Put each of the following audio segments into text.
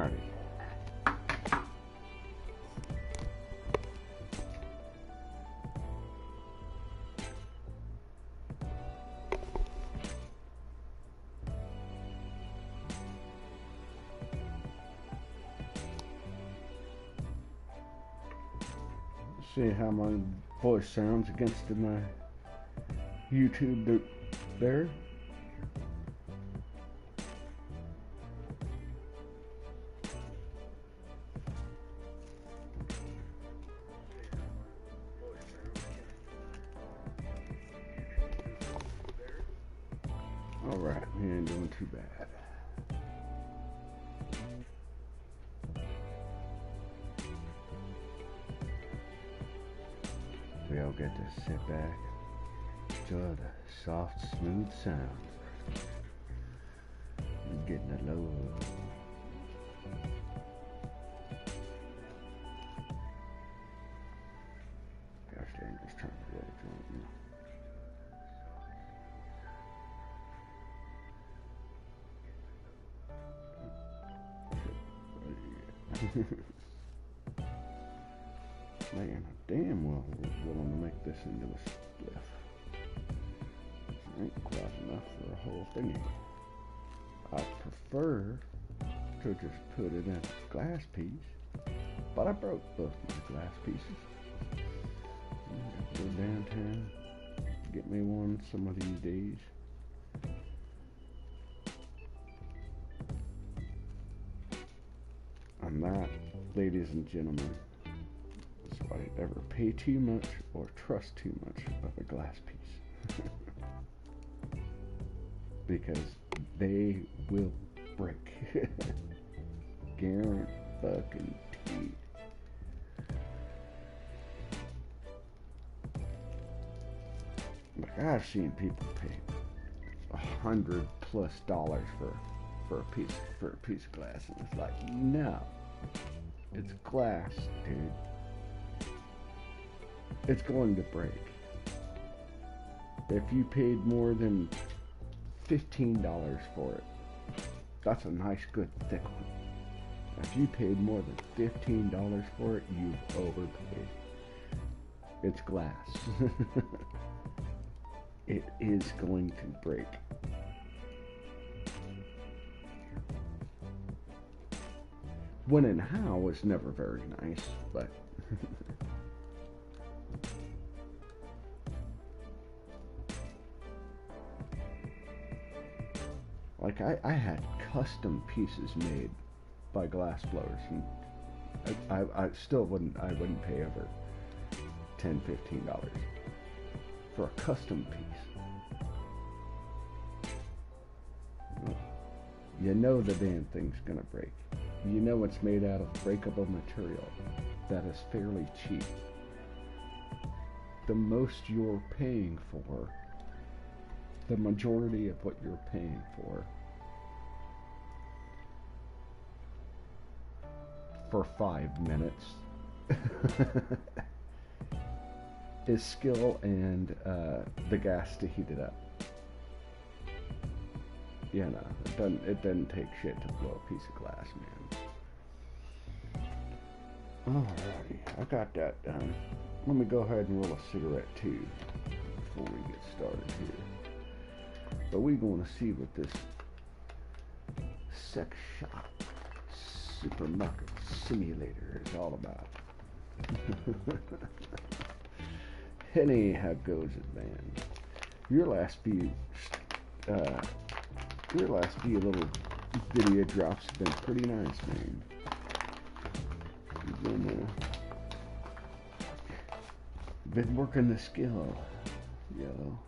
Alrighty. See how my voice sounds against my YouTube there. Alright, we ain't doing too bad. We all get to sit back, enjoy the soft, smooth sounds. And getting it low. Gosh dang, it's trying to roll joint. Man, I damn well willing to make this into a spliff. This ain't quite enough for a whole thingy. I prefer to just put it in a glass piece, but I broke both my glass pieces. Go downtown, get me one some of these days. And that, ladies and gentlemen, is why I ever pay too much or trust too much of a glass piece. Because they will break. Guaranteed. Like, I've seen people pay $100+ for a piece of glass, and it's like, no, it's glass, dude. It's going to break. If you paid more than $15 for it, that's a nice, good, thick one. If you paid more than $15 for it, you've overpaid. It's glass. It is going to break. When and how was never very nice, but like I had custom pieces made by glass blowers, and I still wouldn't pay over $10-15 for a custom piece. You know the damn thing's gonna break. You know it's made out of breakable material that is fairly cheap. The most you're paying for, the majority of what you're paying for 5 minutes is skill and the gas to heat it up. Yeah, no, it doesn't take shit to blow a piece of glass, man. Alrighty, I got that done. Let me go ahead and roll a cigarette too before we get started here. But we're going to see what this sex shop supermarket simulator is all about. Anyhow goes it, man. Your last few little video drops have been pretty nice, man. Been working the skill, yo.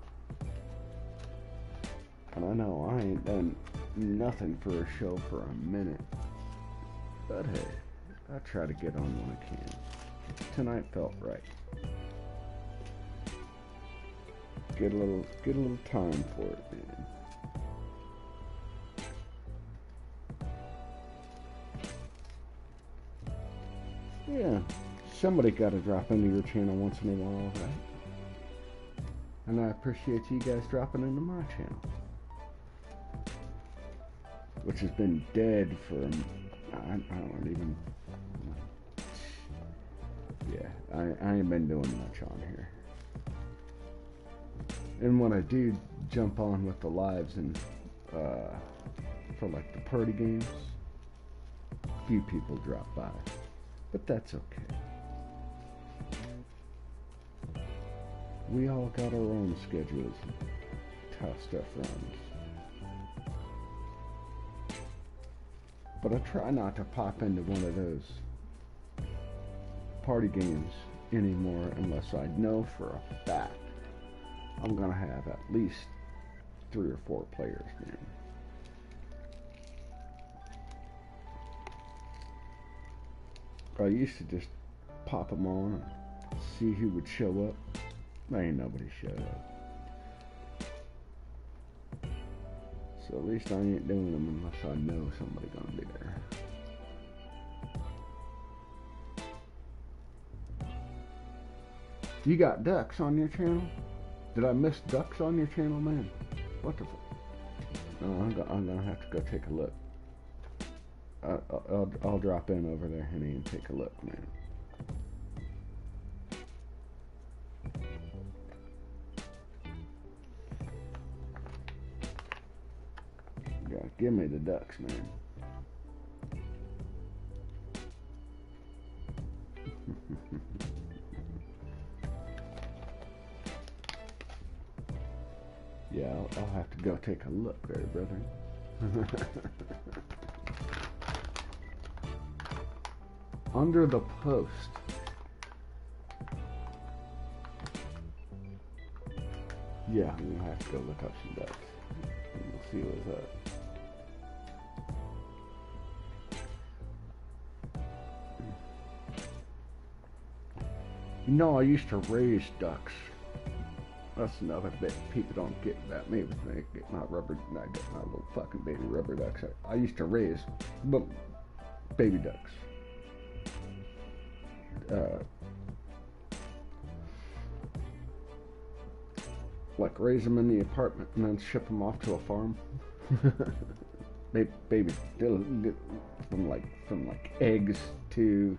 And I know I ain't done nothing for a show for a minute, but hey, I try to get on when I can. Tonight felt right. Get a little time for it, man. Yeah, somebody got to drop into your channel once in a while, right? And I appreciate you guys dropping into my channel, which has been dead for I don't even. Yeah, I ain't been doing much on here. And when I do jump on with the lives and for like the party games, few people drop by, but that's okay. We all got our own schedules and how stuff runs. But I try not to pop into one of those party games anymore unless I know for a fact I'm gonna have at least 3 or 4 players, man. I used to just pop them on and see who would show up. Ain't nobody showed up. So at least I ain't doing them unless I know somebody gonna be there. You got ducks on your channel? Did I miss ducks on your channel, man? What the fuck? No, I'm gonna have to go take a look. I'll drop in over there, honey, and take a look, man. You gotta give me the ducks, man. Yeah, I'll have to go take a look there, brother. Under the post. Yeah, I'm gonna have to go look up some ducks. And we'll see what's up. You know, I used to raise ducks. That's another bit people don't get about me when they get my I get my little fucking baby rubber ducks. I used to raise little baby ducks. Like raise them in the apartment and then ship them off to a farm. Baby, from like eggs to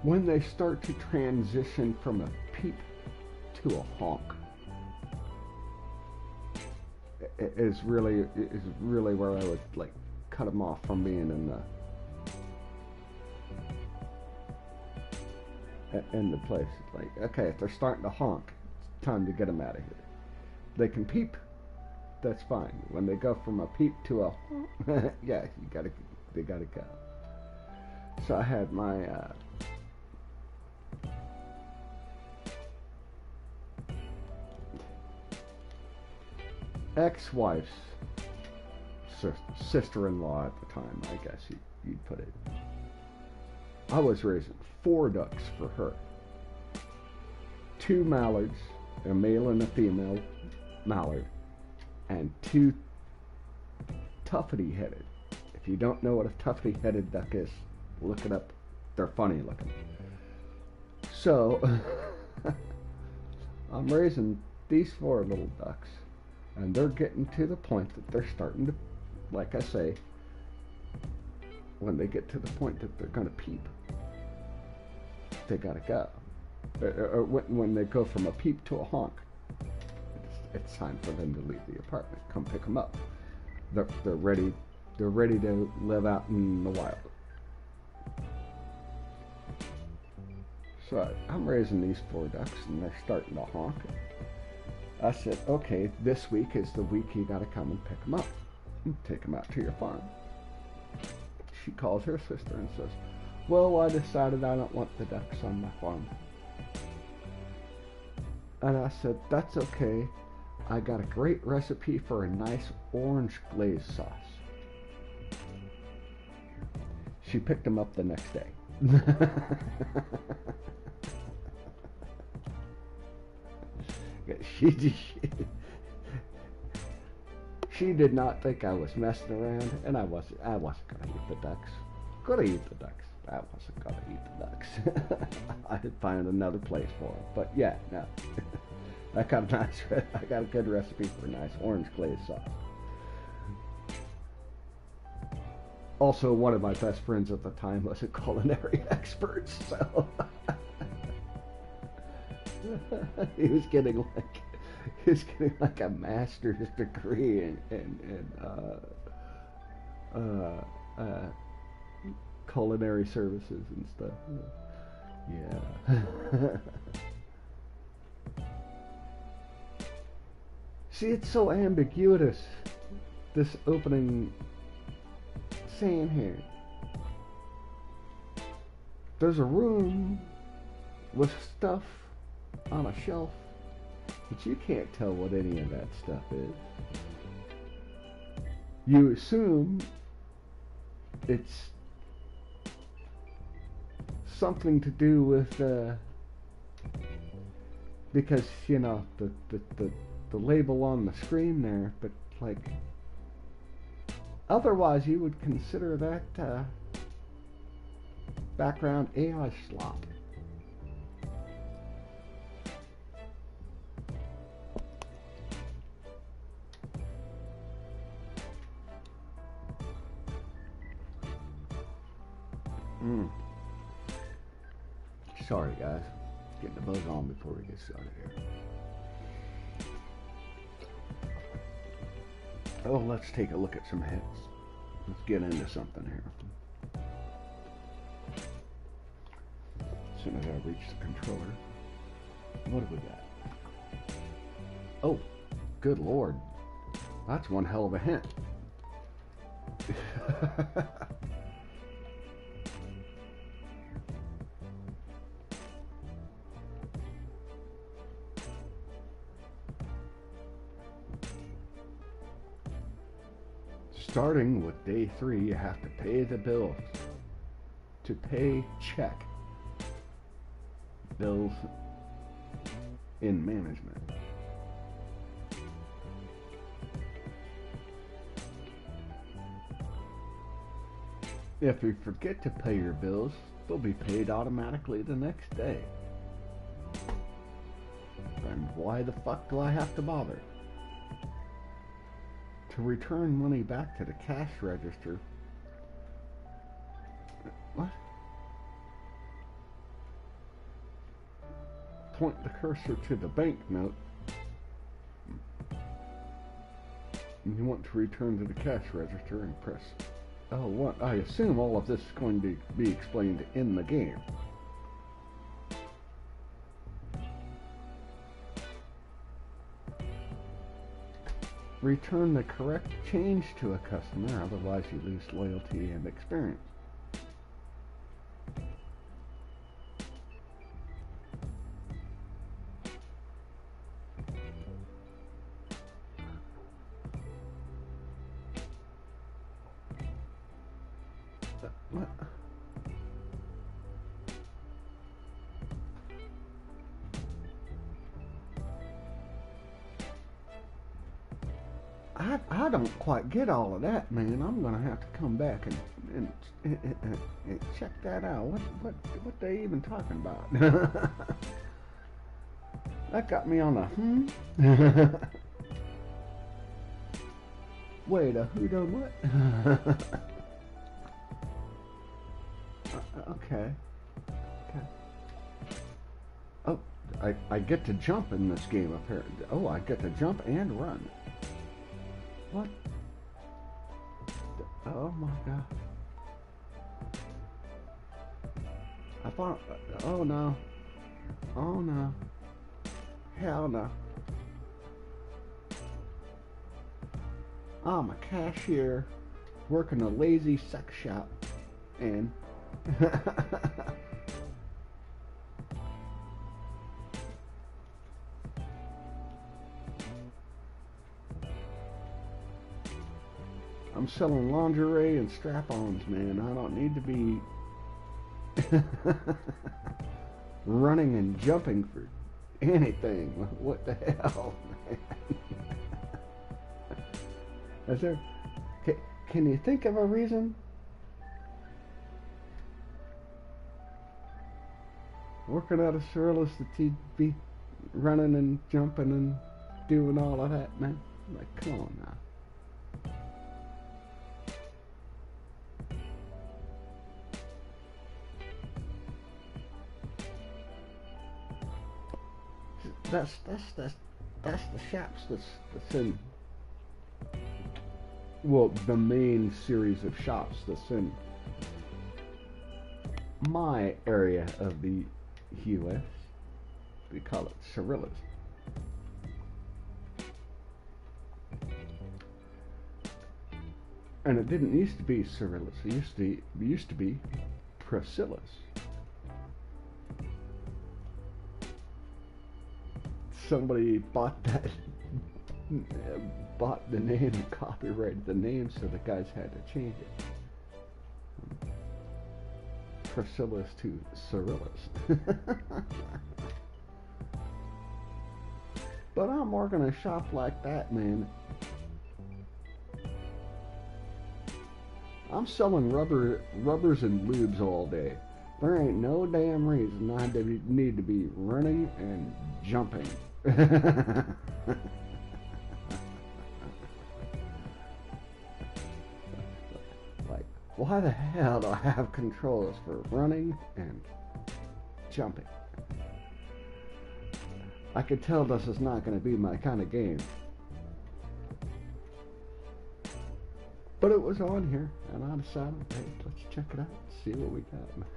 when they start to transition from a peep to a honk is really where I would like cut them off from being in the place. Like, okay, if they're starting to honk, it's time to get them out of here. They can peep, that's fine. When they go from a peep to a honk, yeah, they gotta go. So I had my ex-wife's sister-in-law at the time, I guess you'd put it. I was raising 4 ducks for her. 2 mallards, a male and a female mallard, and 2 tuffety-headed. If you don't know what a tuffety-headed duck is, look it up. They're funny looking. So, I'm raising these 4 little ducks, and they're getting to the point that they're starting to, like I say, when they get to the point that they're going to peep, they gotta go. Or when they go from a peep to a honk, it's time for them to leave the apartment. Come pick them up. They're ready. They're ready to live out in the wild. So I'm raising these 4 ducks, and they're starting to honk. I said, okay, this week is the week you gotta come and pick them up and take them out to your farm. She calls her sister and says, well, I decided I don't want the ducks on my farm. And I said, that's okay. I got a great recipe for a nice orange glaze sauce. She picked them up the next day. She did not think I was messing around, and I wasn't gonna eat the ducks. Gonna eat the ducks. I wasn't gonna eat the ducks. I'd find another place for them. But yeah, no. I got a nice. I got a good recipe for a nice orange glaze sauce. Also, one of my best friends at the time was a culinary expert, so he was getting like a master's degree in culinary services and stuff. Yeah. See, it's so ambiguous, this opening scene here. There's a room with stuff on a shelf, but you can't tell what any of that stuff is. You assume it's something to do with, because, you know, the label on the screen there, but like, otherwise you would consider that background AI slop. Sorry guys, getting the buzz on before we get started here. Oh, let's take a look at some hits. Let's get into something here. As soon as I reach the controller. What have we got? Oh, good lord. That's one hell of a hint. Starting with day 3, you have to pay the bills. To pay, check. Bills in management. If you forget to pay your bills, they'll be paid automatically the next day. And why the fuck do I have to bother? To return money back to the cash register. What? Point the cursor to the banknote. And you want to return to the cash register and press L1. I assume all of this is going to be explained in the game. Return the correct change to a customer, otherwise you lose loyalty and experience. What? I don't quite get all of that, man. I'm gonna have to come back and check that out. What they even talking about? That got me on a Wait, a who done what? Okay. Oh, I get to jump in this game apparently. Oh, I get to jump and run. What? Oh my god. I thought, oh no. Oh no. Hell no. I'm a cashier working a lazy sex shop and I'm selling lingerie and strap-ons, man. I don't need to be running and jumping for anything. What the hell, man? Is there... Can you think of a reason? Working at a Cerilus that you'd be running and jumping and doing all of that, man. Like, come on now. That's the shops that's in, well, the main series of shops that's in my area of the US. We call it Cirillas. And it didn't used to be Cirillas. It used to be Priscilla's. Somebody bought the name and copyrighted the name, so the guys had to change it. Priscilla's to Cirillas. But I'm working a shop like that, man. I'm selling rubbers and lubes all day. There ain't no damn reason I need to be running and jumping. Like, why the hell do I have controls for running and jumping? I could tell this is not going to be my kind of game. But it was on here, and I decided, hey, let's check it out, see what we got.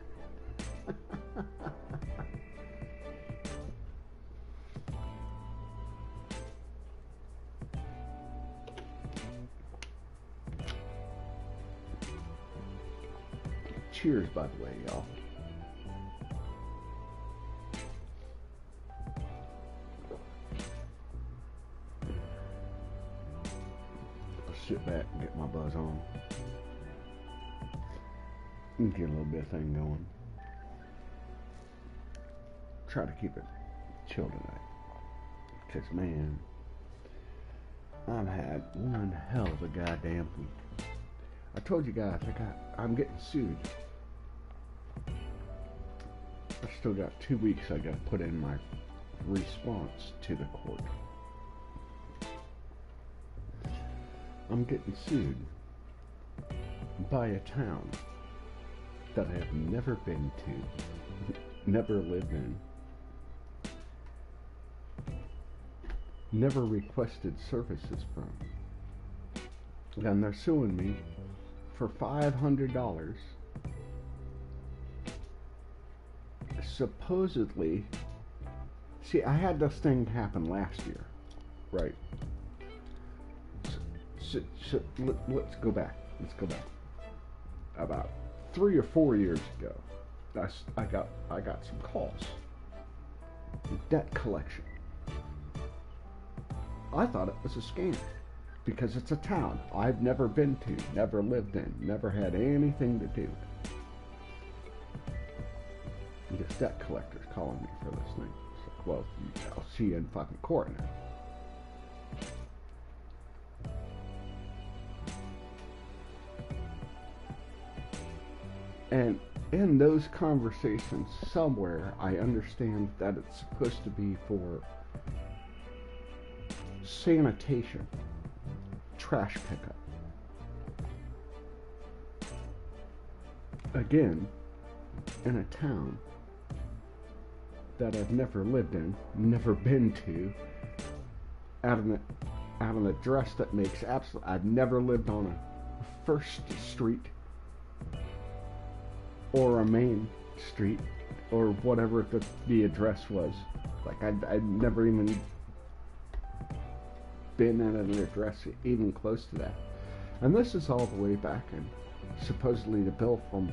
Cheers, by the way, y'all. Sit back and get my buzz on and get a little bit of thing going. Try to keep it chill tonight, because man, I've had one hell of a goddamn week. I told you guys I'm getting sued. I still got 2 weeks I gotta put in my response to the court. I'm getting sued by a town that I have never been to, never lived in, never requested services from. And they're suing me for $500. Supposedly, see, I had this thing happen last year, right? So let's go back. About 3 or 4 years ago, I got some calls. Debt collection. I thought it was a scam because it's a town I've never been to, never lived in, never had anything to do with. This debt collector's calling me for this thing. It's like, well, I'll see you in fucking court now. And in those conversations, somewhere, I understand that it's supposed to be for sanitation, trash pickup. Again, in a town that I've never lived in, never been to, at an address that makes absolutely, I've never lived on a first street or a main street or whatever the address was. Like I'd never even been at an address even close to that. And this is all the way back in supposedly the bill from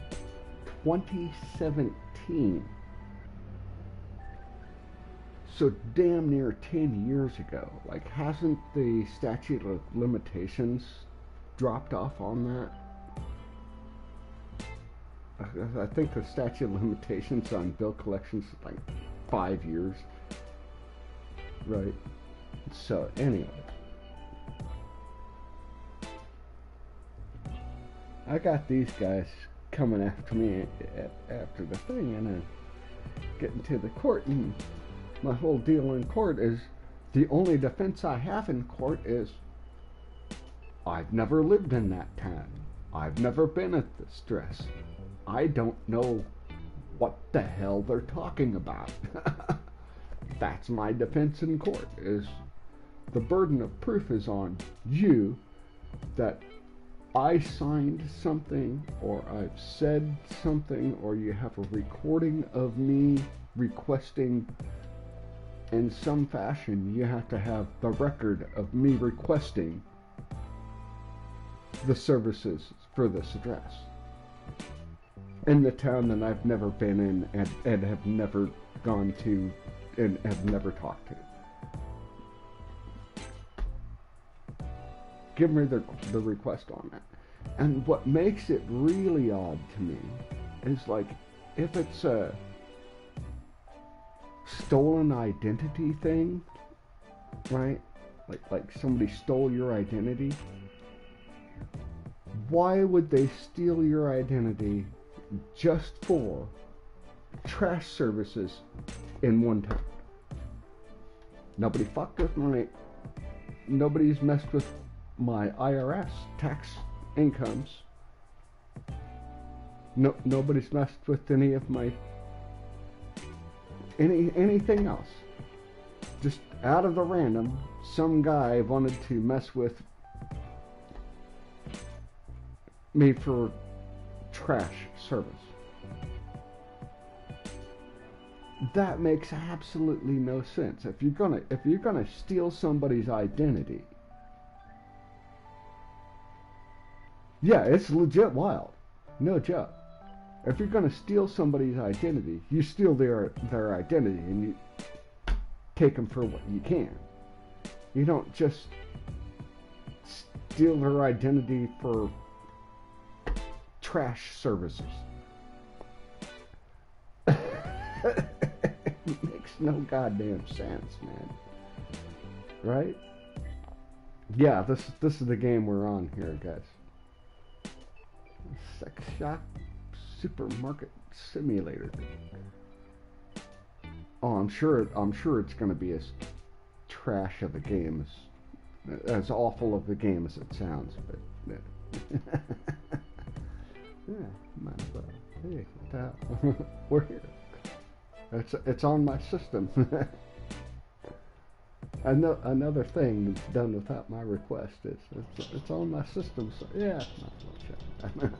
2017. So damn near 10 years ago. Like, hasn't the statute of limitations dropped off on that? I think the statute of limitations on bill collections is like 5 years. Right? So, anyway. I got these guys coming after me after the thing, and getting to the court, and my whole deal in court is the only defense I have in court is I've never lived in that town. I've never been at the stress. I don't know what the hell they're talking about. That's my defense in court, is the burden of proof is on you that I signed something, or I've said something, or you have a recording of me requesting in some fashion. You have to have the record of me requesting the services for this address in the town that I've never been in and have never gone to and have never talked to. Give me the request on that. And what makes it really odd to me is, like, if it's a stolen identity thing, right? Like somebody stole your identity. Why would they steal your identity just for trash services in one town? Nobody's messed with my IRS tax incomes. Nobody's messed with any of my anything else. Just out of the random, some guy wanted to mess with me for trash service. That makes absolutely no sense. If you're gonna steal somebody's identity, yeah, it's legit wild. No joke. If you're gonna steal somebody's identity, you steal their identity and you take them for what you can. You don't just steal their identity for trash services. It makes no goddamn sense, man. Right? Yeah, this is the game we're on here, guys. Sex shop supermarket simulator. Oh, I'm sure it's going to be as trash of a game as awful of a game as it sounds, but yeah, might as well. Hey, we're here. It's on my system. Another thing that's done without my request is it's on my system. So yeah, might as well check.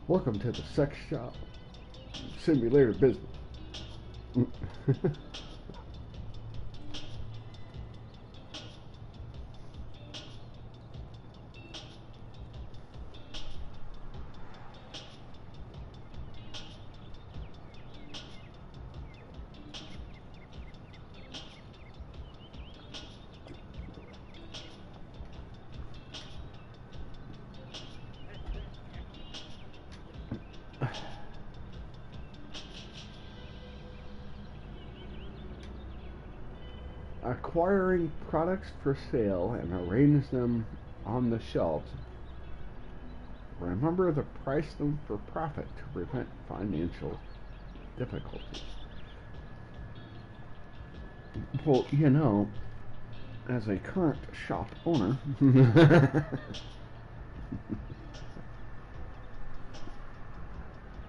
Welcome to the sex shop simulator business. Acquiring products for sale and arrange them on the shelves. Remember to price them for profit to prevent financial difficulties. Well, you know, as a current shop owner,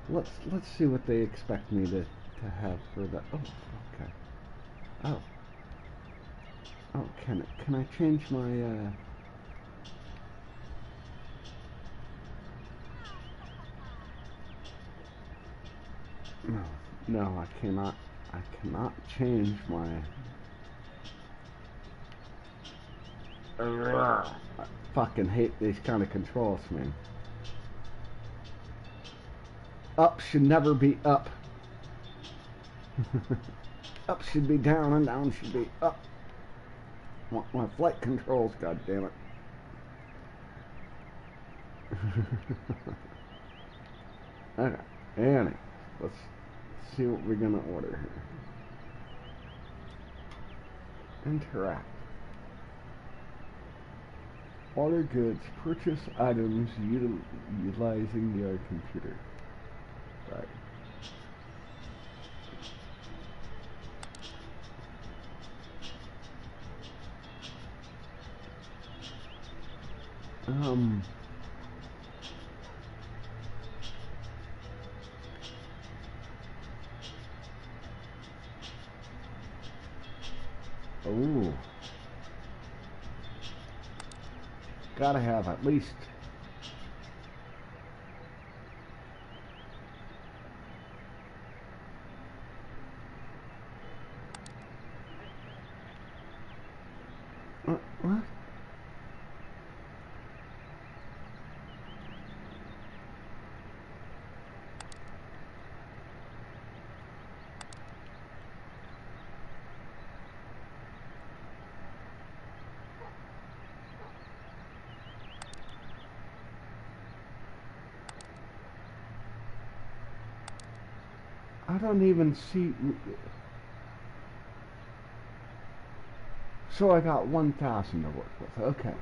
let's see what they expect me to have for the. Oh, okay. Oh. Oh, can I change my, No, I cannot change my, I fucking hate these kind of controls, man. Up should never be up. Up should be down and down should be up. Want my flight controls, goddammit. Okay, anyway, let's see what we're gonna order here. Interact. Order goods, purchase items utilizing your computer. Right. Um. Ooh. Gotta have at least. What? I don't even see. So I got 1,000 to work with. Okay.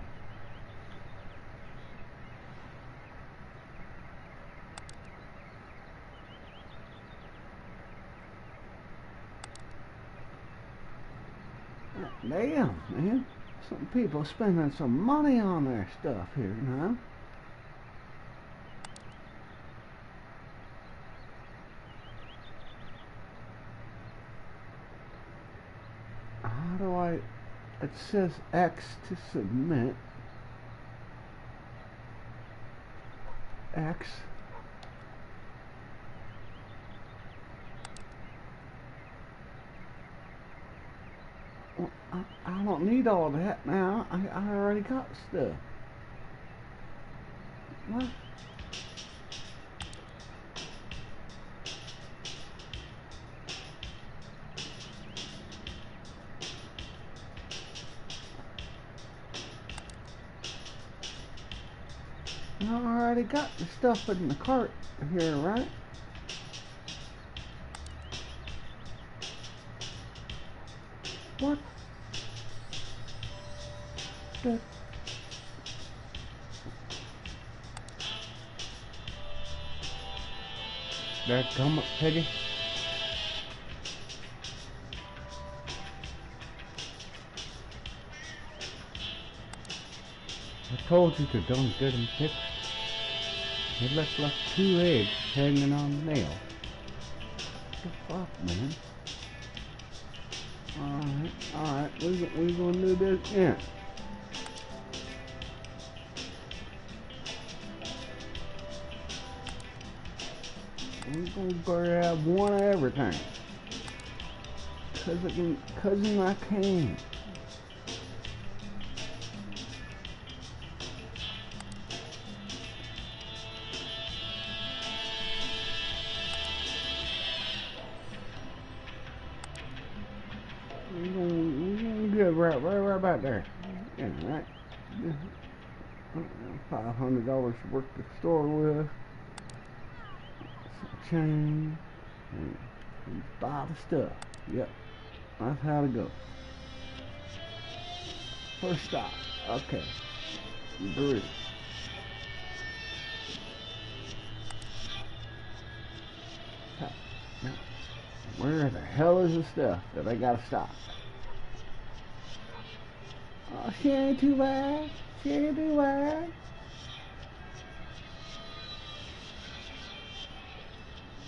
Damn, man. Some people spending some money on their stuff here, huh? How do I... It says X to submit. X. Well, I don't need all that now. I already got stuff. What? I already got the stuff in the cart here, right? What the... There come up, Peggy. I told you to don't get them fixed. They left like 2 eggs hanging on the nail. What the fuck, man? Alright, we're gonna do this again. We're gonna grab one of everything. Cousin I can. We're gonna get right about there. Yeah, right. $500 to work the store with. Some change. And buy the stuff. Yep. That's how to go. First stop. Okay. Brewery. Now, where the hell is the stuff that I gotta stop? Oh, she ain't too bad. She ain't too bad.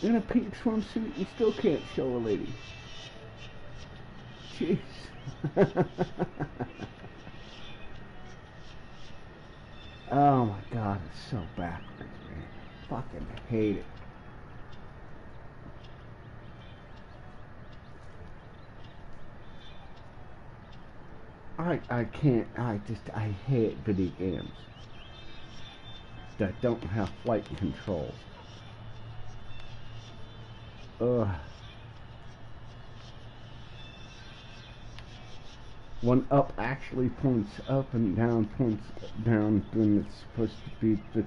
In a pink swimsuit, you still can't show a lady. Jeez. Oh my god, it's so backwards, man. Fucking hate it. I can't, I hate video games that don't have flight control. Ugh. When up actually points up and down points down, then it's supposed to be the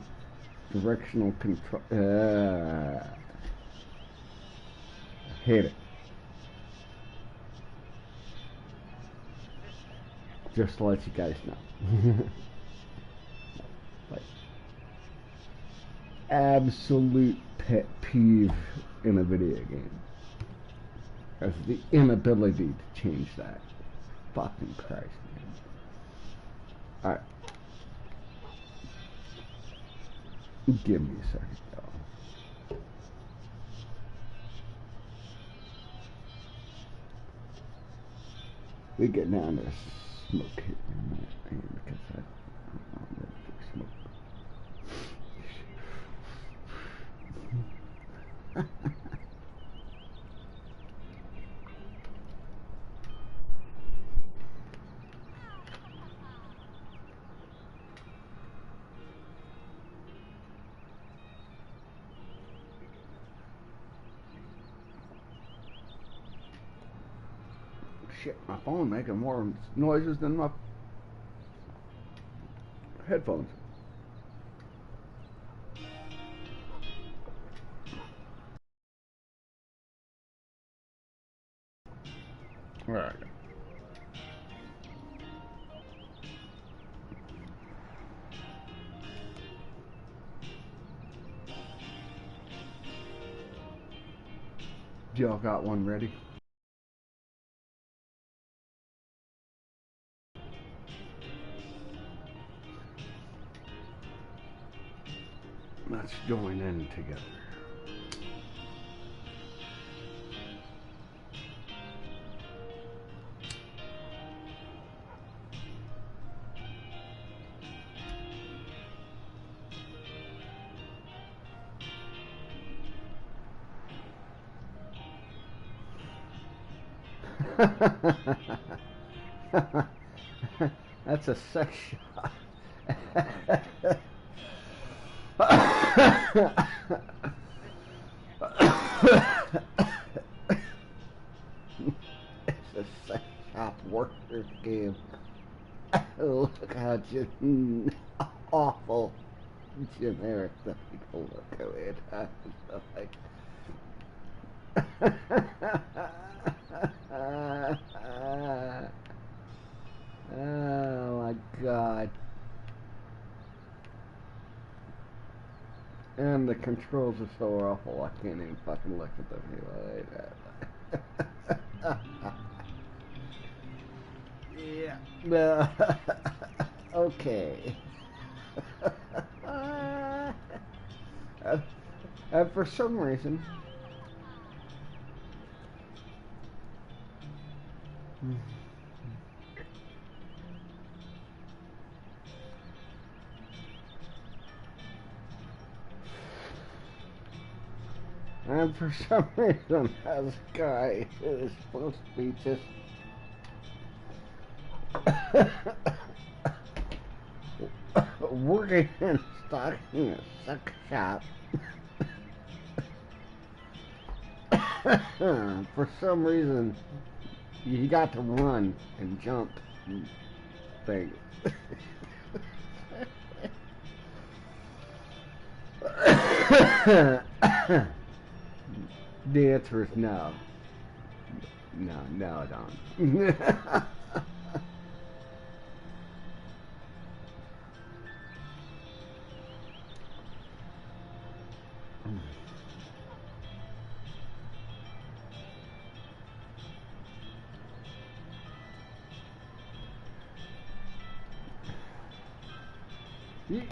directional control. I hate it. Just to let you guys know. Like, absolute pet peeve in a video game. That's the inability to change that. Fucking Christ, man. Alright. Give me a second, y'all. We get down to smoke here in a minute, because I'm ready for smoke. Shit, my phone making more noises than my headphones. Alright. Y'all got one ready? Let's join in together. That's a sex shop. It's a sex shop workers game. Look how just awful generic the people look at it. Like, oh my god. And the controls are so awful, I can't even fucking look at them anyway. Yeah. Okay. And for some reason, this guy is supposed to be just working and stocking a sex shop. For some reason, you got to run and jump and things. The answer is no. No, I don't.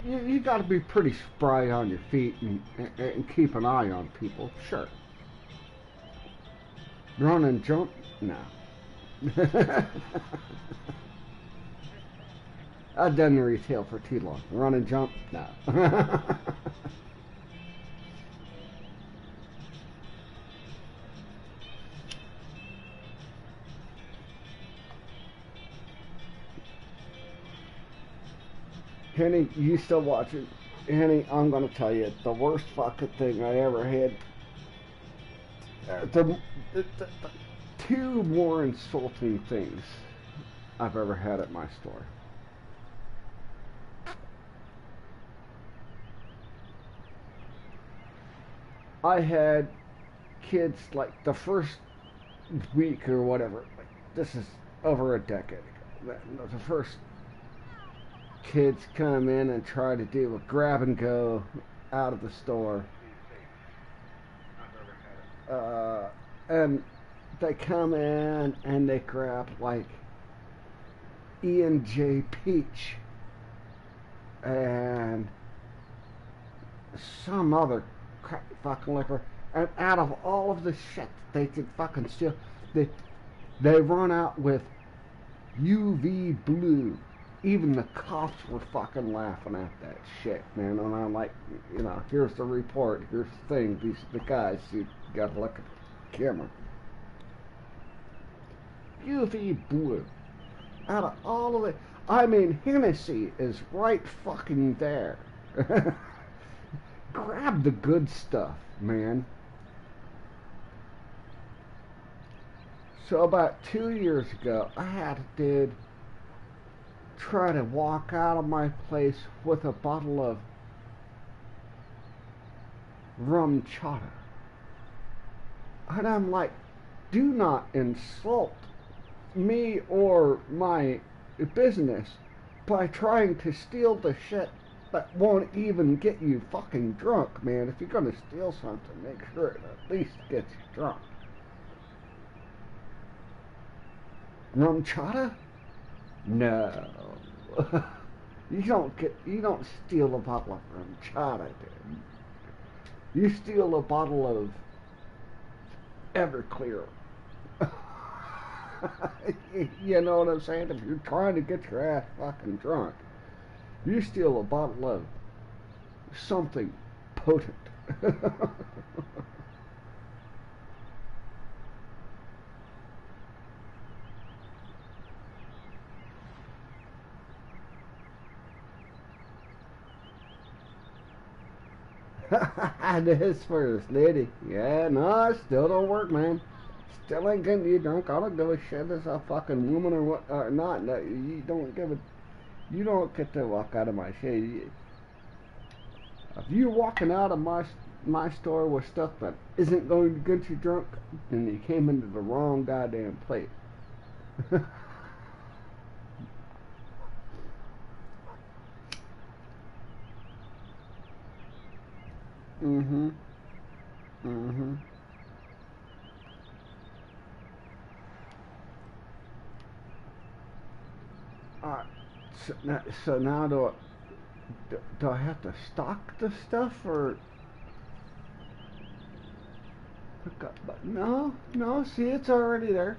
You got to be pretty spry on your feet and keep an eye on people, sure. Run and jump? No. I've done retail for too long. Run and jump? No. Henny, you still watching? Henny, I'm gonna tell you, the worst fucking thing I ever had. The two more insulting things I've ever had at my store. I had kids like the first week or whatever. Like, this is over a decade ago. The first kids come in and try to do a grab and go out of the store. And they come in and they grab like E&J Peach and some other crap fucking liquor. And out of all of the shit they could fucking steal, they they run out with UV blue. Even the cops were fucking laughing at that shit, man. And I'm like, here's the report, here's the thing. These are the guys. You gotta look at the camera. UV blue. Out of all of it, I mean, Hennessy is right fucking there. Grab the good stuff, man. So about 2 years ago, I had a dude try to walk out of my place with a bottle of rum chata. And I'm like, do not insult me or my business by trying to steal the shit that won't even get you fucking drunk, man. If you're gonna steal something, make sure it at least gets you drunk. Rum chata? No. You don't steal a bottle of rum chata, dude. You steal a bottle of Everclear. You know what I'm saying? If you're trying to get your ass fucking drunk, you steal a bottle of something potent. This for this lady. Yeah, no, it still don't work, man. Still ain't getting you drunk. I don't give a shit if it's a fucking woman or what or not. No, you don't give a. You don't get to walk out of my shit. If you're walking out of my store with stuff that isn't going to get you drunk, then you came into the wrong goddamn place. Mm-hmm. Mm-hmm. Alright. So now do I have to stock the stuff or pick up? But no. See, it's already there.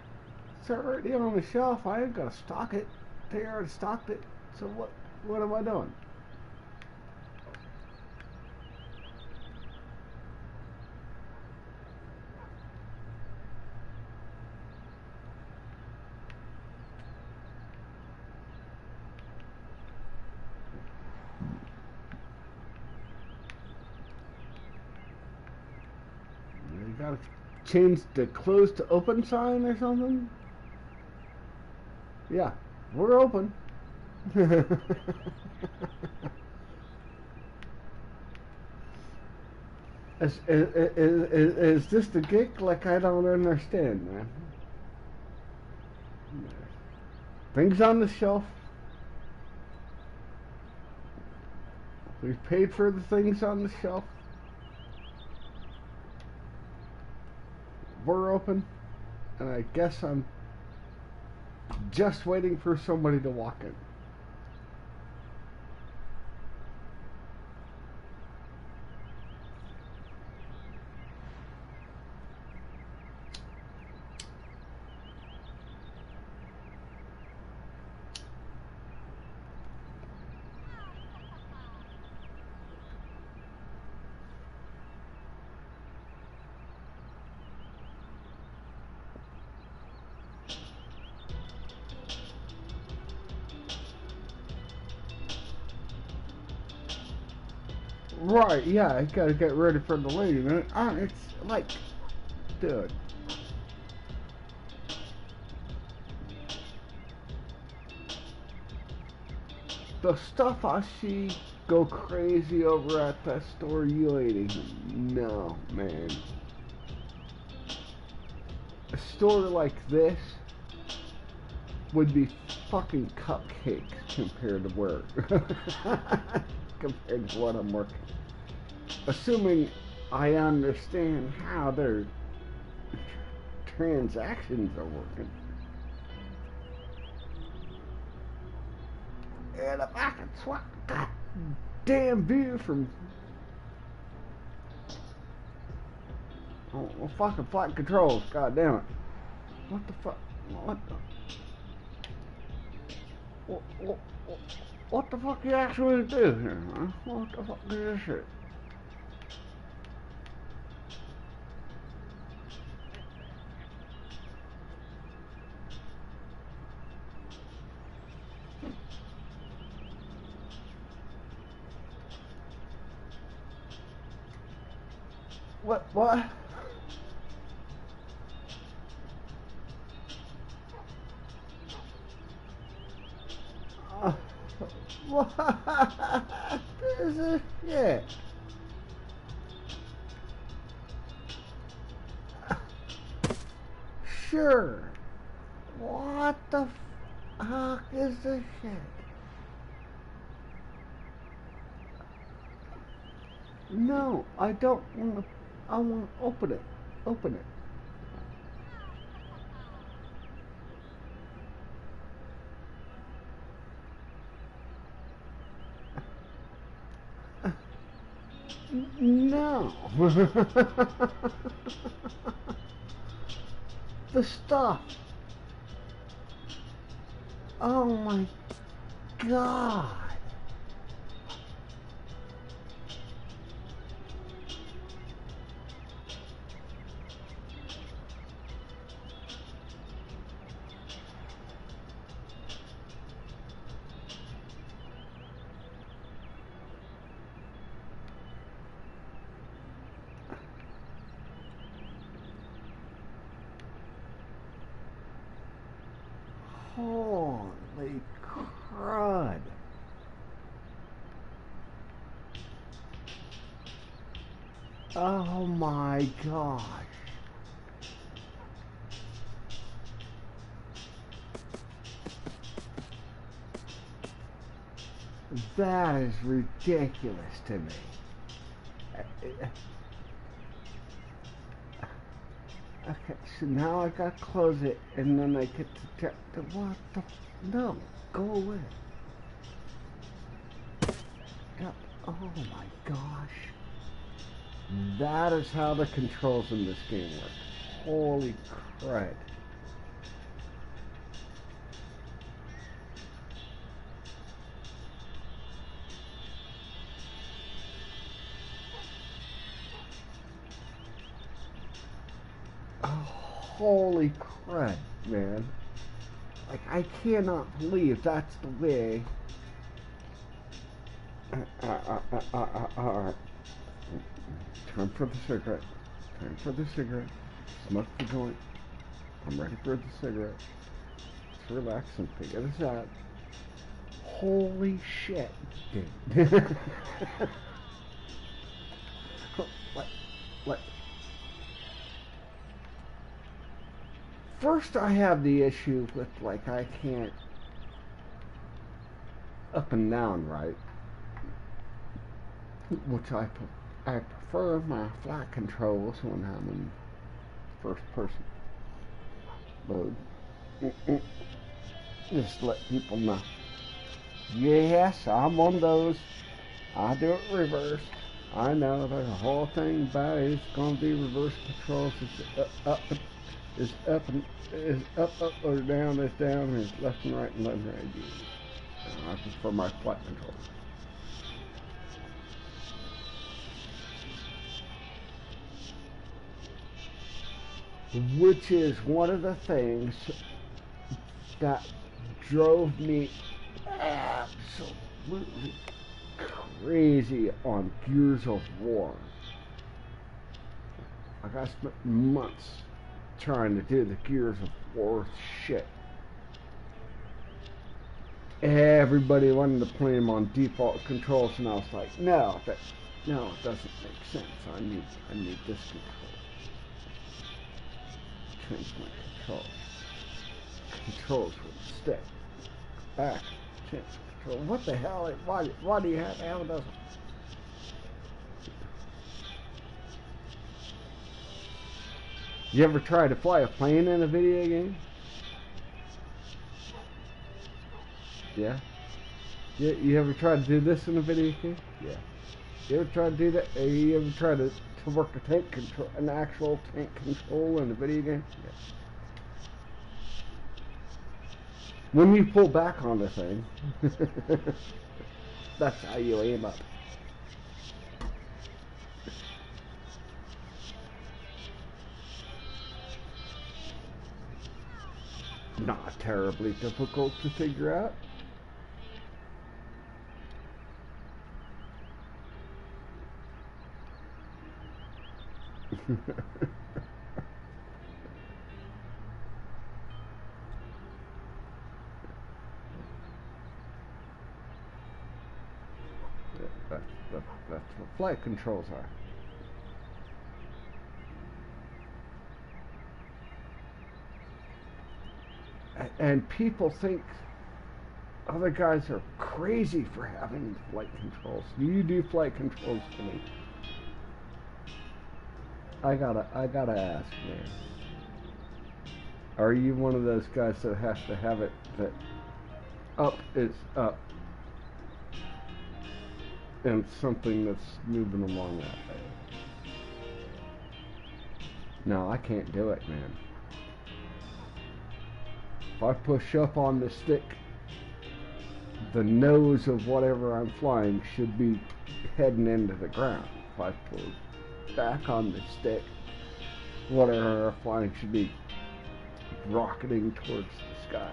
It's already on the shelf. I ain't gotta stock it. They already stocked it. So what am I doing? You gotta change the closed to open sign or something? Yeah, we're open. Is this the gig? Like, I don't understand, man. Things on the shelf. We've paid for the things on the shelf. We're open. And I guess I'm just waiting for somebody to walk in. Right, yeah, I gotta get ready for the lady, man. It's like, dude. The stuff I see go crazy over at that store, you ain't even know, man. A store like this would be fucking cupcakes compared to where compared to what I'm working. Assuming I understand how their transactions are working. And if I can swap that damn view from Oh, well, fucking flight controls, god damn it. What the fuck? What the? What the fuck you actually do here, huh? What the fuck is this shit? What? Uh, what is this shit? Sure. What the fuck is this shit? No, I don't want to. I want to open it. Open it. No. The stuff. Oh my god. Holy crud. Oh my gosh. That is ridiculous to me. Okay, so now I gotta close it and then I get to what the no, go away. God, oh my gosh. That is how the controls in this game work. Holy crud. Oh, holy crud, man. Like, I cannot believe that's the way. Alright. Time for the cigarette. Time for the cigarette. Smoke the joint. I'm ready for the cigarette. Let's relax and figure this out. Holy shit, dude. Like, first I have the issue with, like, I can't up and down right, which I prefer my flight controls when I'm in first person mode. Just let people know. Yes, I'm one of those. I do it reverse. I know there's a whole thing about it. It's going to be reverse controls. It's up, up or down, it's down, it's left and right and left and right. I prefer my flight controls. Which is one of the things that drove me absolutely crazy on Gears of War. Like, I spent months trying to do the Gears of War shit. Everybody wanted to play them on default controls, and I was like, no, it doesn't make sense. I need this control. Change my controls. Controls with the stick. Back. Change control. What the hell? Why do you have to have it? Doesn't? You ever try to fly a plane in a video game? Yeah. You ever try to do this in a video game? Yeah. You ever try to do that? You ever try to to work a tank control, an actual tank control in a video game? Yes. When you pull back on the thing, that's how you aim up. Not terribly difficult to figure out. That's what flight controls are. And people think other guys are crazy for having flight controls. You do flight controls to me. I gotta ask, man. Are you one of those guys that has to have it that up is up and something that's moving along that way? No, I can't do it, man. If I push up on the stick, the nose of whatever I'm flying should be heading into the ground. If I pull back on the stick, whatever I'm flying should be rocketing towards the sky.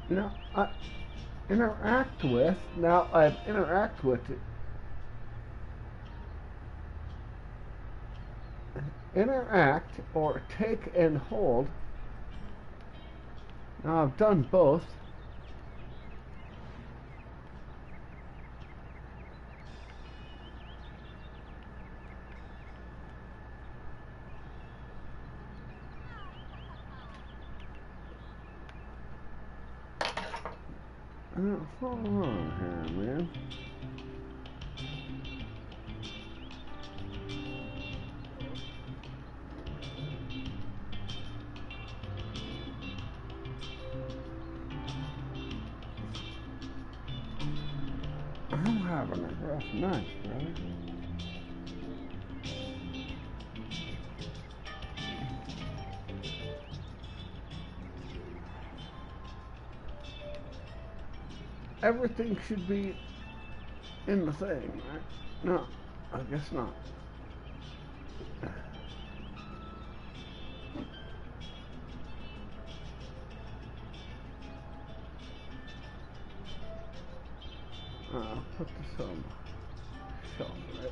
Now, I interact with it. Interact or take and hold. Now, I've done both. Hold on here, man. I'm having a rough night, brother. Everything should be in the thing, right? No, I guess not. I'll put this on the shelf, right?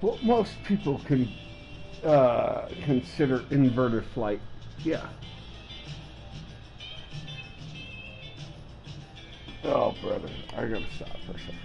What most people can consider inverted flight. Yeah. Oh, brother, I gotta stop for a second.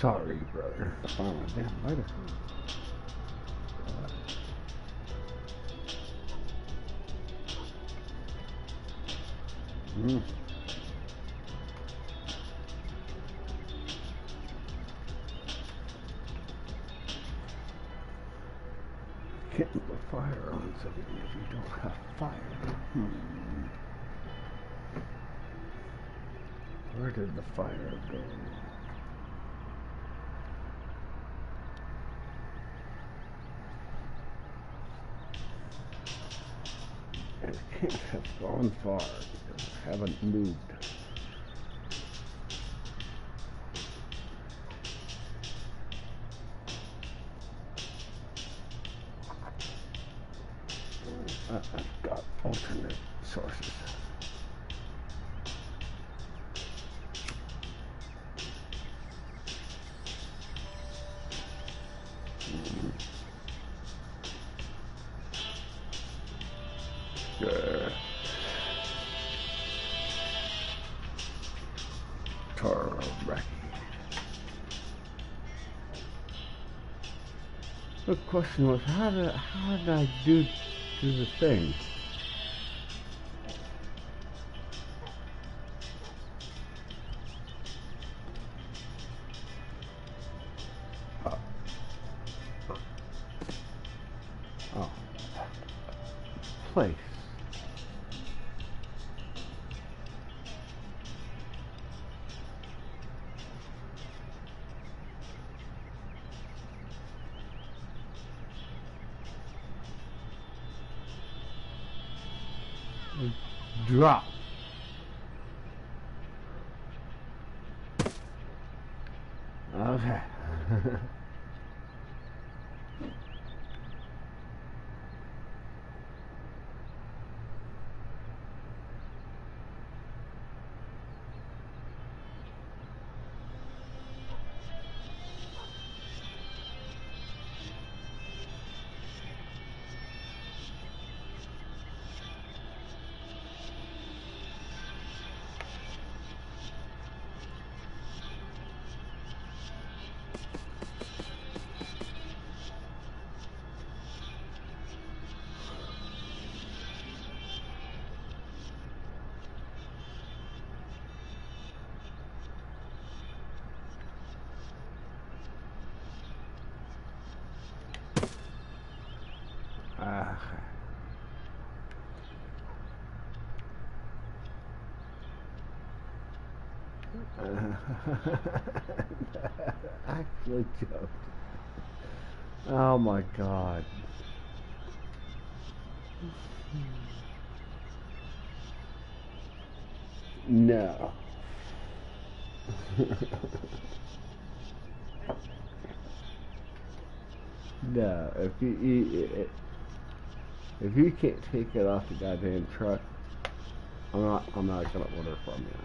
Sorry, brother. I found my damn lighter. Can't put fire on something if you don't have fire. Where did the fire go? It can't have gone far because I haven't moved. I've got alternate sources. The question was, how did I do the thing? Oh, place. Drop. Okay. Actually joked. Oh my god. No. No, if you can't take it off the goddamn truck, I'm not gonna order from you.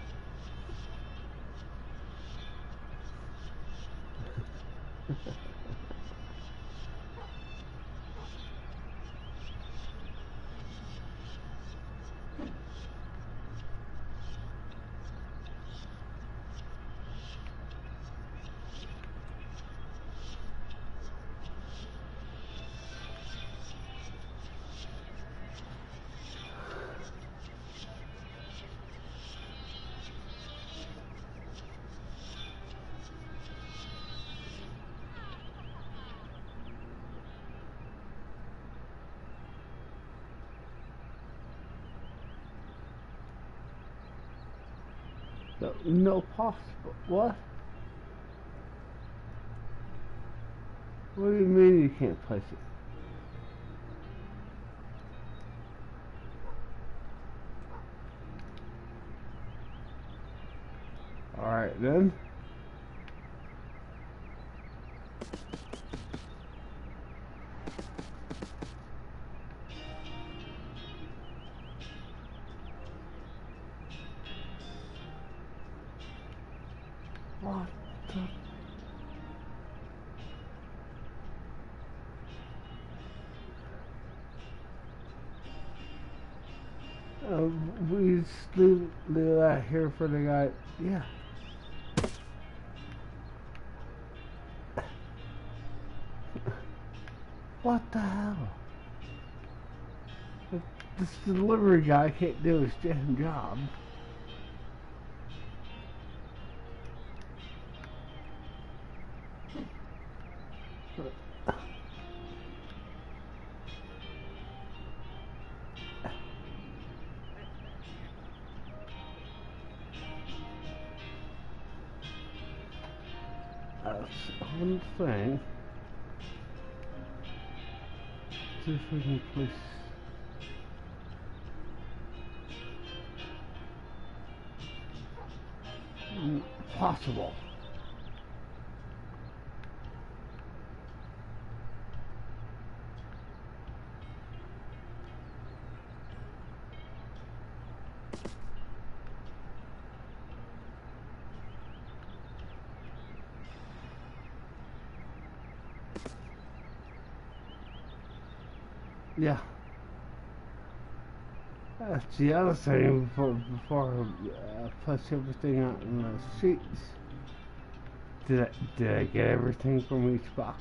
No possible. What? What do you mean you can't place it? Alright then. What the? We just leave that here for the guy. Yeah. What the hell? This delivery guy can't do his damn job. That's one thing. See if we can place possible. Yeah. That's the other thing before I push everything out in the sheets. Did I get everything from each box?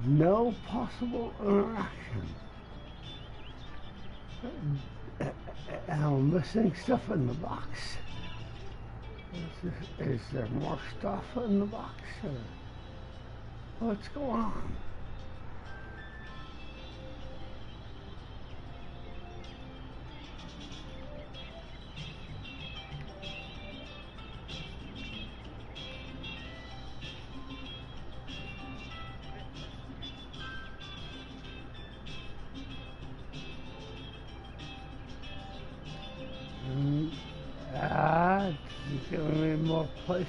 No possible interaction. I'm missing stuff in the box. Is there more stuff in the box? Or what's going on? It's giving me more place.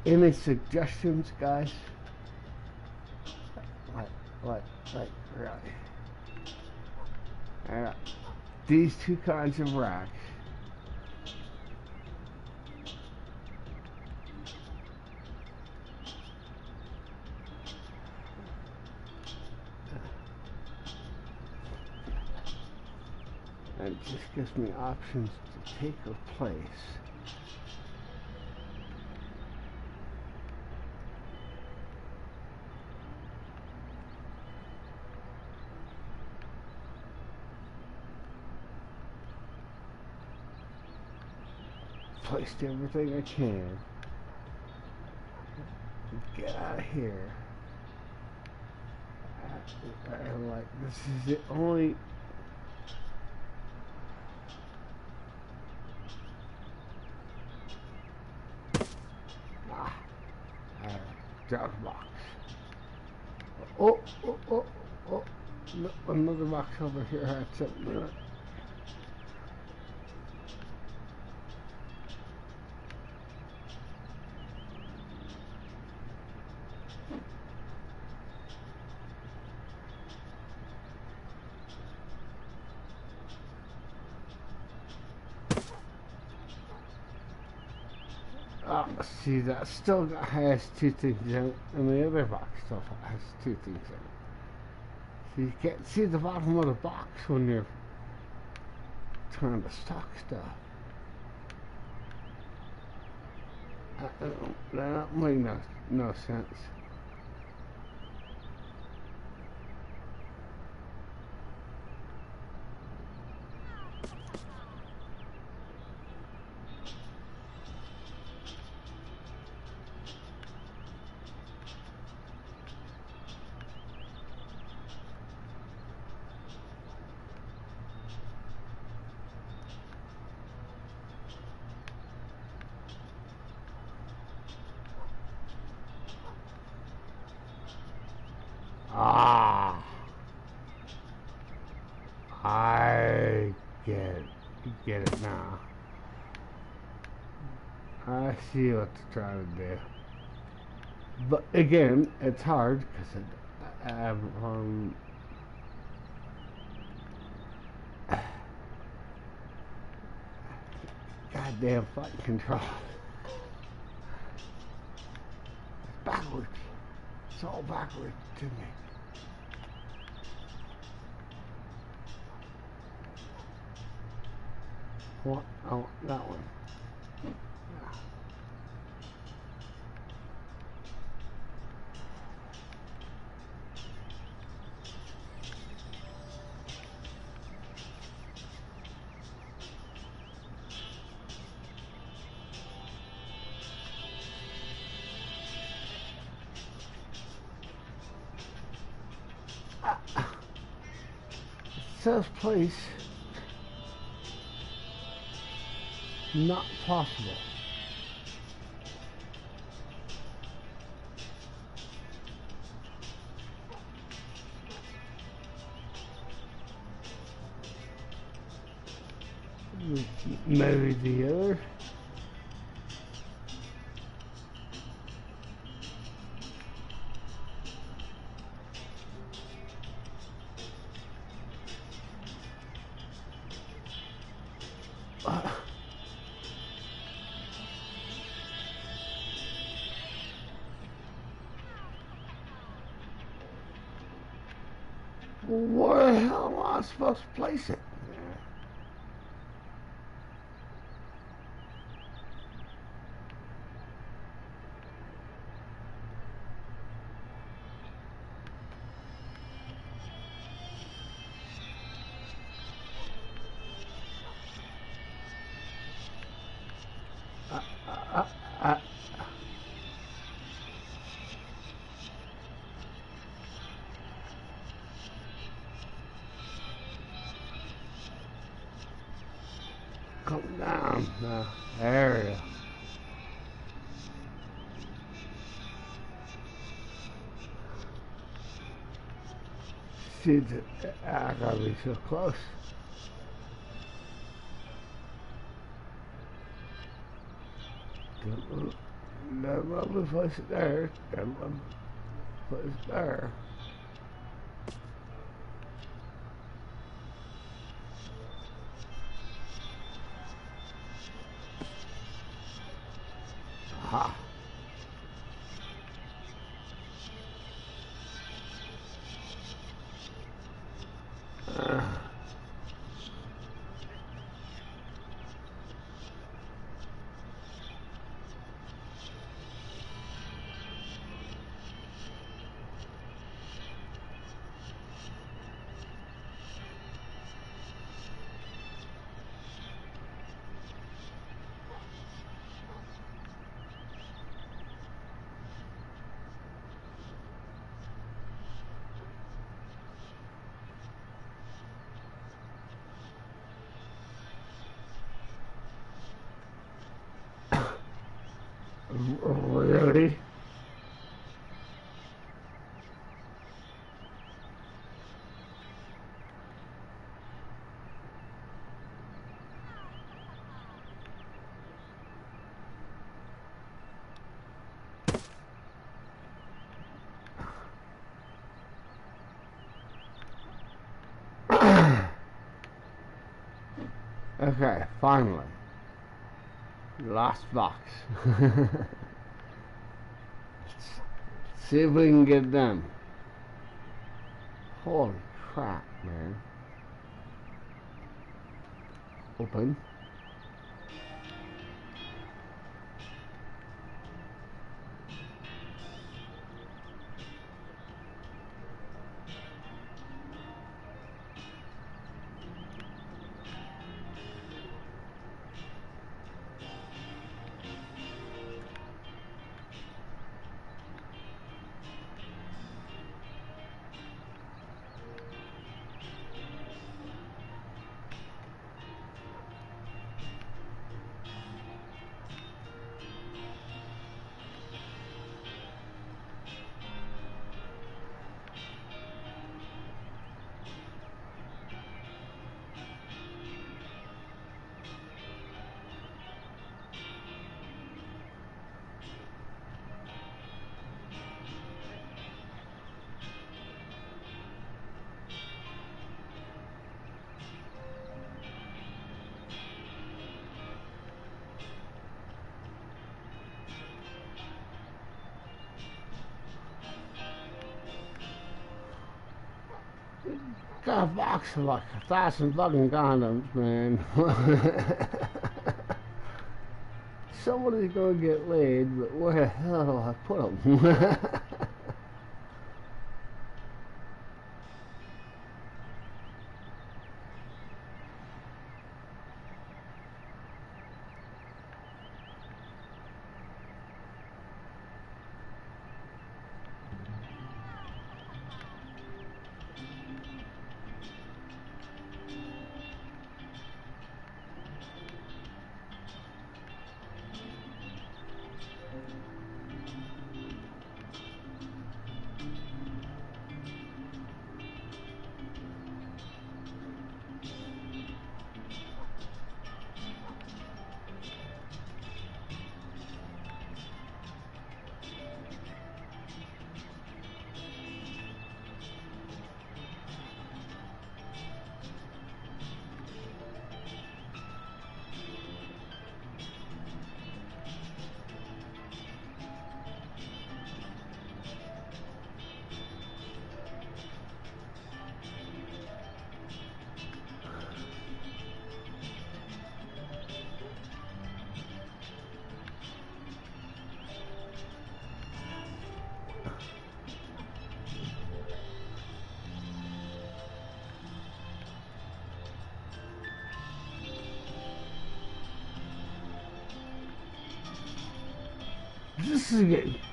Any suggestions, guys? Like, really? These two kinds of racks. And it just gives me options to take a place. Placed everything I can. Get out of here. Like, this is the only... Drop box. Oh, no, another box over here had something in it. See, that still has two things in it, and the other box still has two things in it. So you can't see the bottom of the box when you're trying to stock stuff. That don't make no sense. Ah, I get it now. I see what they're trying to do. But again, it's hard because goddamn flight control. It's backwards. It's all backwards to me. What? Oh, that one. It says place not possible. Maybe the other. Where the hell am I supposed to place it? Come down. There we go. See, I gotta be so close. That lovely place there. That lovely place there. Aha. Really? Okay, finally. Lost box. See if we can get it done. Holy crap, man. Open. Got a box of like 1,000 fucking condoms, man. Somebody's gonna get laid, but where the hell do I put them?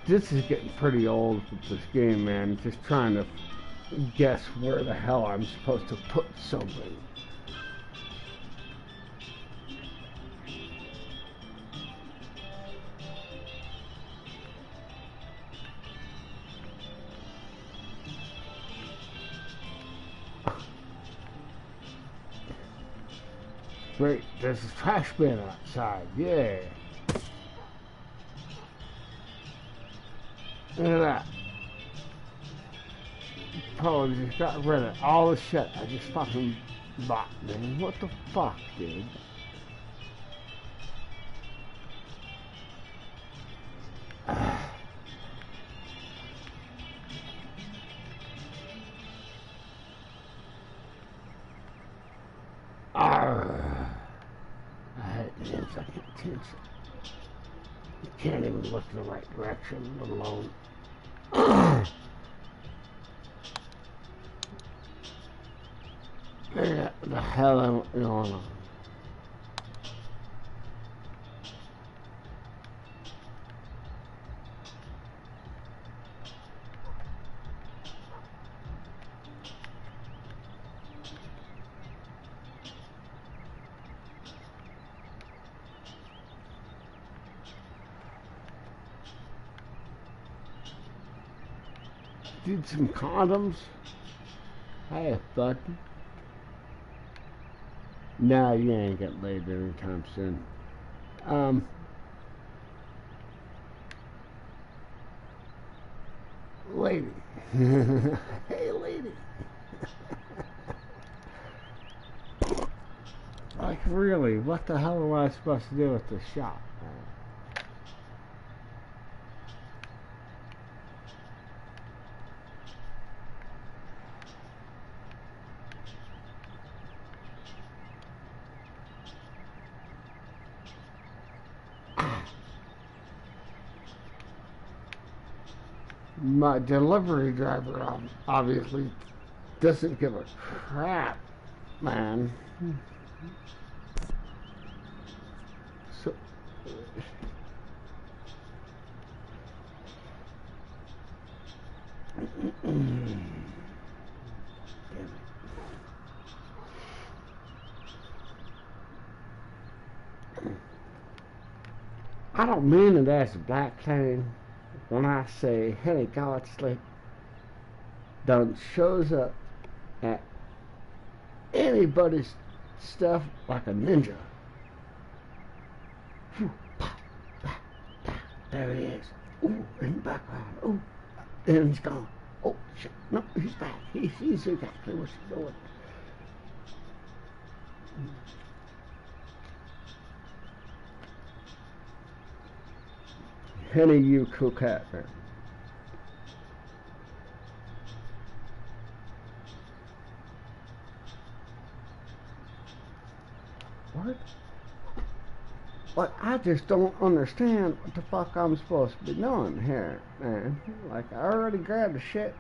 This is getting pretty old with this game, man. Just trying to guess where the hell I'm supposed to put something. Great, there's a trash bin outside. Yeah. Look at that. Probably just got rid of all the shit I just fucking bought, man. What the fuck, dude? I hate this. I can't tense it. You can't even look in the right direction, let alone. Yeah, the hell am I going on? Did some condoms? Hey, bud. No, you ain't getting laid anytime soon. Lady. Hey, lady. Like, really, what the hell am I supposed to do with this shop? My delivery driver obviously doesn't give a crap, man. So, I don't mean it as a black thing when I say, hey, God Slick done shows up at anybody's stuff like a ninja. There he is. Ooh, in the background. Ooh, and he's gone. Oh, shit. No, he's back. He sees exactly what he's doing. Henny, you cool cat, man. What? Like, I just don't understand what the fuck I'm supposed to be doing here, man. Like, I already grabbed the shit.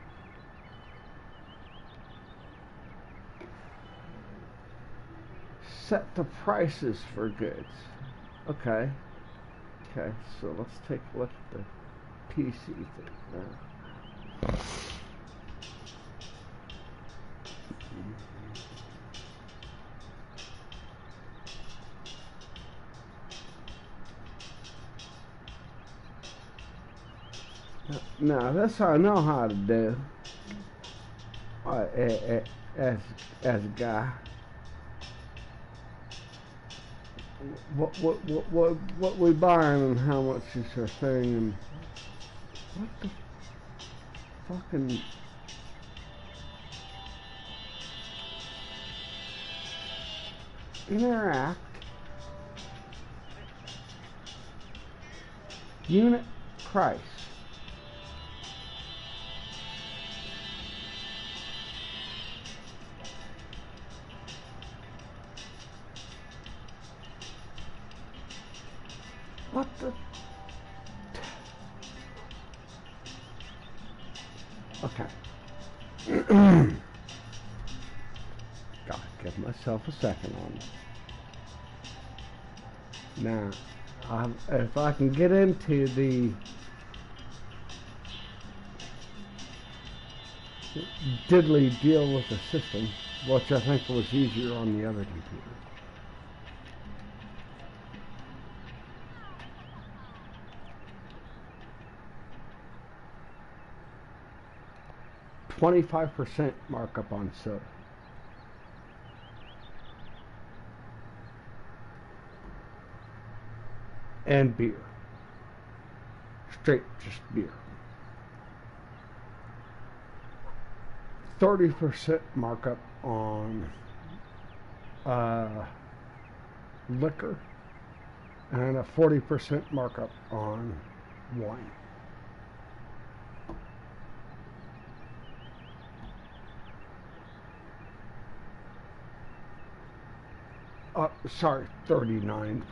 Set the prices for goods. Okay. Okay, so let's take a look at the PC thing now. Now, this I know how to do as a guy. What we buying and how much is our thing and what the fucking interact unit price. What the? Okay. Gotta give myself a second on it. Now, if I can get into the diddly deal with the system, which I think was easier on the other computer. 25% markup on soda. And beer. Straight just beer. 30% markup on liquor and a 40% markup on wine. Sorry, 39%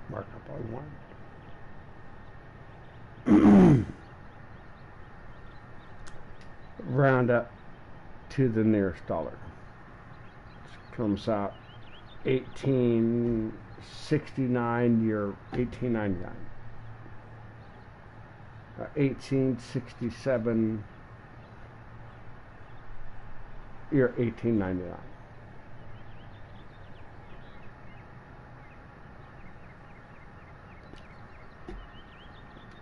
markup on wine. Round up to the nearest dollar. Which comes out 1869, you're 1899. 1867, you're 1899.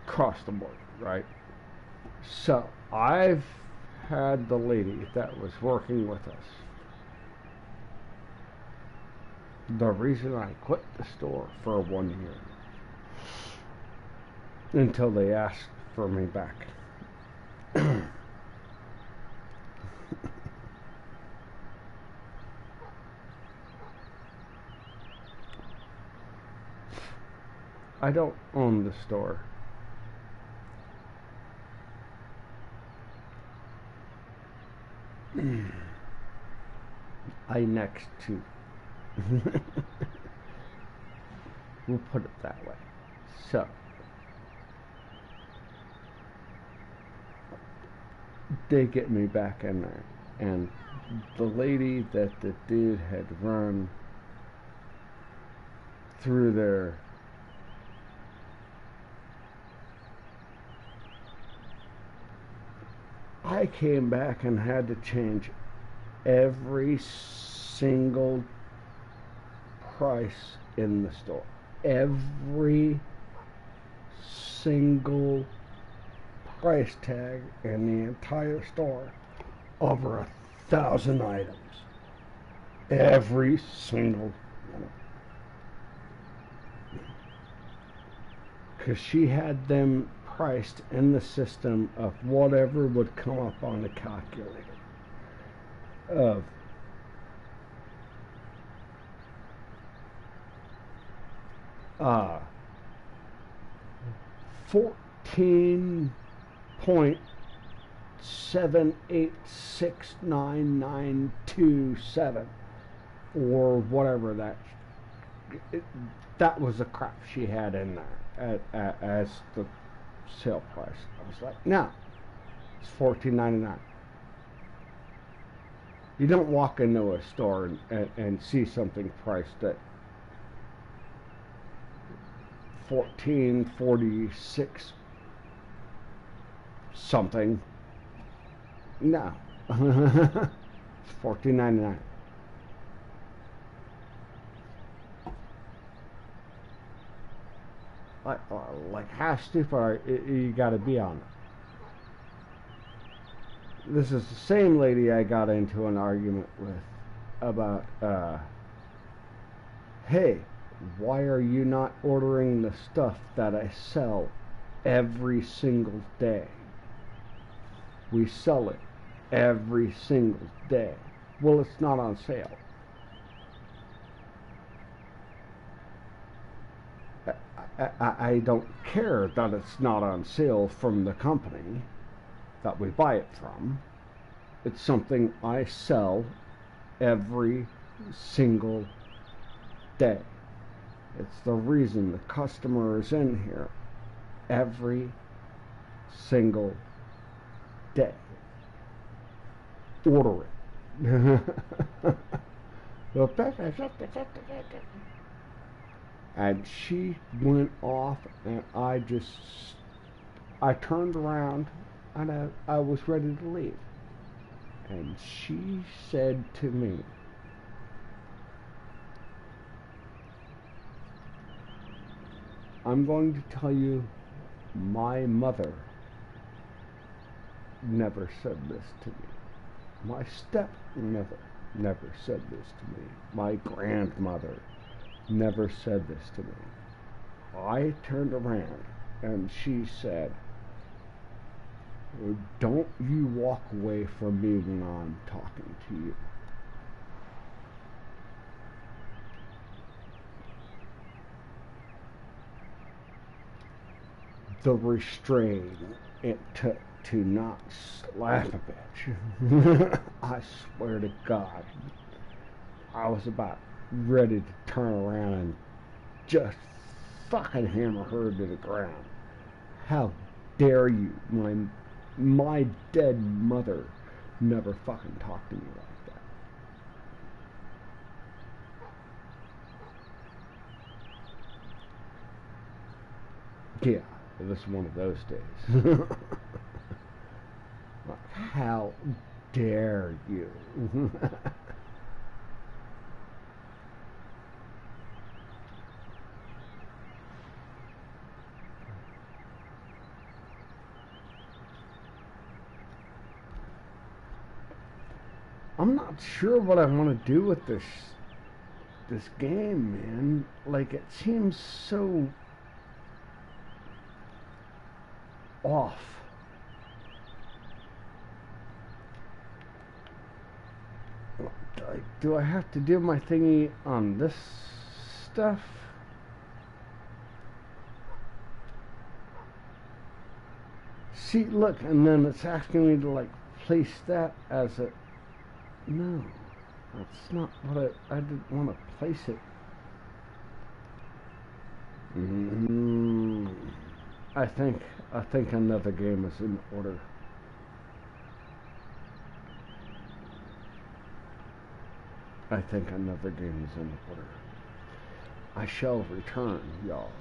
Across the board, right? So I've had the lady that was working with us. The reason I quit the store for 1 year until they asked for me back. I don't own the store. I next to. We'll put it that way. So, they get me back in there. And the lady that the dude had run through there, I came back and had to change every single price in the store. Every single price tag in the entire store. Over 1,000 items. Every single one. Because she had them priced in the system of whatever would come up on the calculator. Of uh, 14.786997 or whatever that was the crap she had in there as the sale price. I was like, no, it's $14.99. You don't walk into a store and see something priced at $14.46 something. No. It's $14.99. Like how stupid you gotta be on it. This is the same lady I got into an argument with about, hey, why are you not ordering the stuff that I sell every single day? We sell it every single day. Well, it's not on sale. I don't care that it's not on sale from the company that we buy it from. It's something I sell every single day. It's the reason the customer is in here every single day. Order it. And she went off, and I turned around, and I was ready to leave. And she said to me, I'm going to tell you, my mother never said this to me. My stepmother never said this to me. My grandmother never said this to me. I turned around and she said, don't you walk away from me when I'm talking to you. The restraint it took to not slap a bitch. I swear to God, I was about ready to turn around and just fucking hammer her to the ground. How dare you? My dead mother never fucking talked to me like that. Yeah, it was one of those days. How dare you? I'm not sure what I want to do with this game, man. Like, it seems so off. Like, do I have to do my thingy on this stuff? See, look, and then it's asking me to, like, place that as a... No, that's not what I didn't want to place it. I think another game is in order. I think another game is in order. I shall return, y'all.